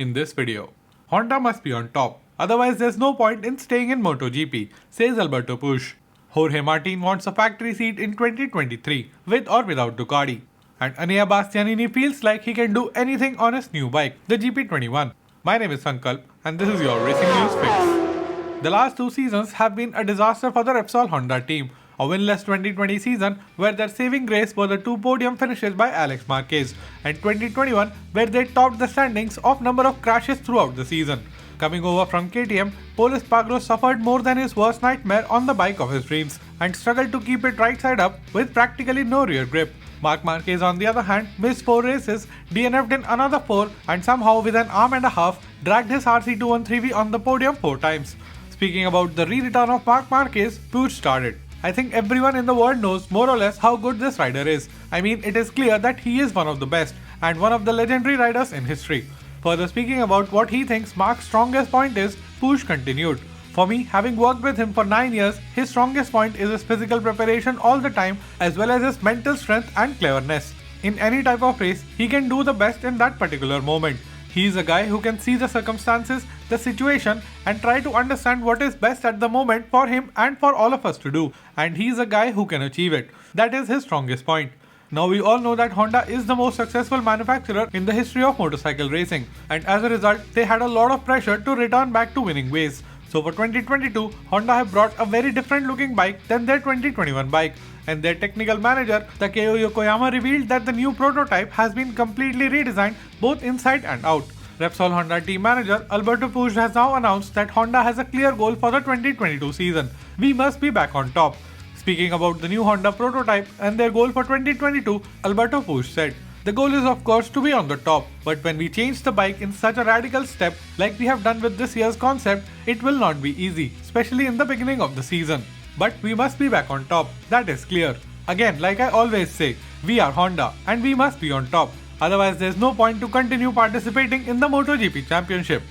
in this video. Honda must be on top, otherwise there's no point in staying in MotoGP, says Alberto Puig. Jorge Martin wants a factory seat in 2023, with or without Ducati. And Enea Bastianini feels like he can do anything on his new bike, the GP21. My name is Sankalp, and this is your Racing News Fix. The last 2 seasons have been a disaster for the Repsol Honda team. A winless 2020 season where their saving grace were the 2 podium finishes by Aleix Marquez, and 2021 where they topped the standings of number of crashes throughout the season. Coming over from KTM, Espargaro suffered more than his worst nightmare on the bike of his dreams and struggled to keep it right side up with practically no rear grip. Marc Marquez on the other hand missed 4 races, DNF'd in another 4 and somehow with an arm and a half dragged his RC213V on the podium 4 times. Speaking about the re-return of Marc Marquez, Puig started. I think everyone in the world knows more or less how good this rider is. I mean, it is clear that he is one of the best and one of the legendary riders in history. Further speaking about what he thinks Marc's strongest point is, Puig continued. For me, having worked with him for 9 years, his strongest point is his physical preparation all the time as well as his mental strength and cleverness. In any type of race, he can do the best in that particular moment. He is a guy who can see the circumstances, the situation and try to understand what is best at the moment for him and for all of us to do. And he is a guy who can achieve it. That is his strongest point. Now we all know that Honda is the most successful manufacturer in the history of motorcycle racing, and as a result they had a lot of pressure to return back to winning ways. So for 2022, Honda have brought a very different looking bike than their 2021 bike, and their technical manager Takeo Yokoyama revealed that the new prototype has been completely redesigned both inside and out. Repsol Honda team manager Alberto Puig has now announced that Honda has a clear goal for the 2022 season. We must be back on top. Speaking about the new Honda prototype and their goal for 2022, Alberto Puig said, "The goal is of course to be on the top, but when we change the bike in such a radical step like we have done with this year's concept, it will not be easy, especially in the beginning of the season. But we must be back on top, that is clear. Again, like I always say, we are Honda and we must be on top, otherwise there's no point to continue participating in the MotoGP championship."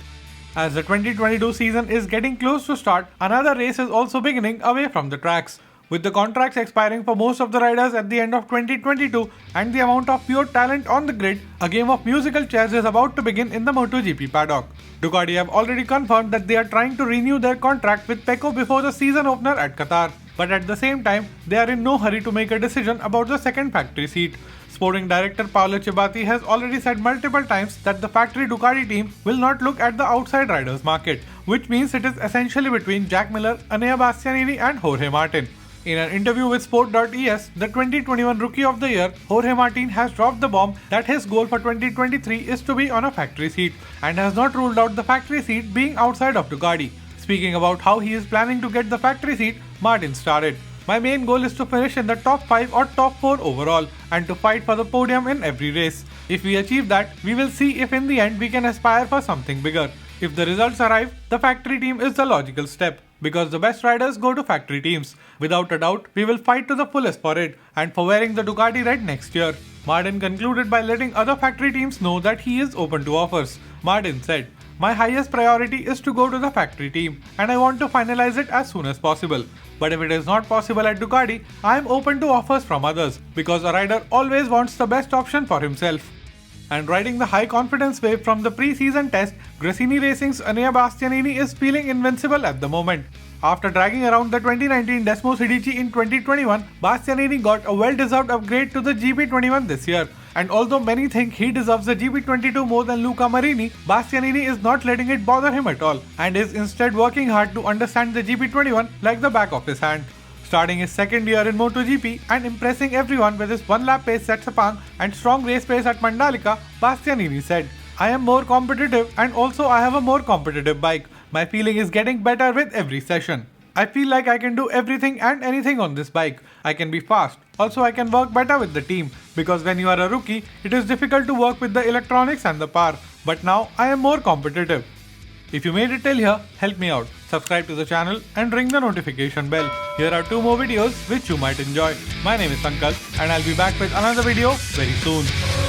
As the 2022 season is getting close to start, another race is also beginning away from the tracks. With the contracts expiring for most of the riders at the end of 2022 and the amount of pure talent on the grid, a game of musical chairs is about to begin in the MotoGP paddock. Ducati have already confirmed that they are trying to renew their contract with Pecco before the season opener at Qatar, but at the same time, they are in no hurry to make a decision about the second factory seat. Sporting director Paolo Ciabatti has already said multiple times that the factory Ducati team will not look at the outside riders market, which means it is essentially between Jack Miller, Enea Bastianini and Jorge Martin. In an interview with Sport.es, the 2021 Rookie of the Year, Jorge Martin has dropped the bomb that his goal for 2023 is to be on a factory seat and has not ruled out the factory seat being outside of Ducati. Speaking about how he is planning to get the factory seat, Martin started. "My main goal is to finish in the top 5 or top 4 overall and to fight for the podium in every race. If we achieve that, we will see if in the end we can aspire for something bigger. If the results arrive, the factory team is the logical step, because the best riders go to factory teams. Without a doubt, we will fight to the fullest for it and for wearing the Ducati red next year." Martin concluded by letting other factory teams know that he is open to offers. Martin said, "My highest priority is to go to the factory team and I want to finalize it as soon as possible. But if it is not possible at Ducati, I am open to offers from others, because a rider always wants the best option for himself." And riding the high confidence wave from the pre-season test, Gresini Racing's Enea Bastianini is feeling invincible at the moment. After dragging around the 2019 Desmosedici in 2021, Bastianini got a well-deserved upgrade to the GP21 this year. And although many think he deserves the GP22 more than Luca Marini, Bastianini is not letting it bother him at all and is instead working hard to understand the GP21 like the back of his hand. Starting his second year in MotoGP and impressing everyone with his 1-lap pace at Sepang and strong race pace at Mandalika, Bastianini said, "I am more competitive and also I have a more competitive bike. My feeling is getting better with every session. I feel like I can do everything and anything on this bike. I can be fast. Also I can work better with the team, because when you are a rookie, it is difficult to work with the electronics and the power. But now I am more competitive." If you made it till here, help me out. Subscribe to the channel and ring the notification bell. Here are 2 more videos which you might enjoy. My name is Sankalp and I'll be back with another video very soon.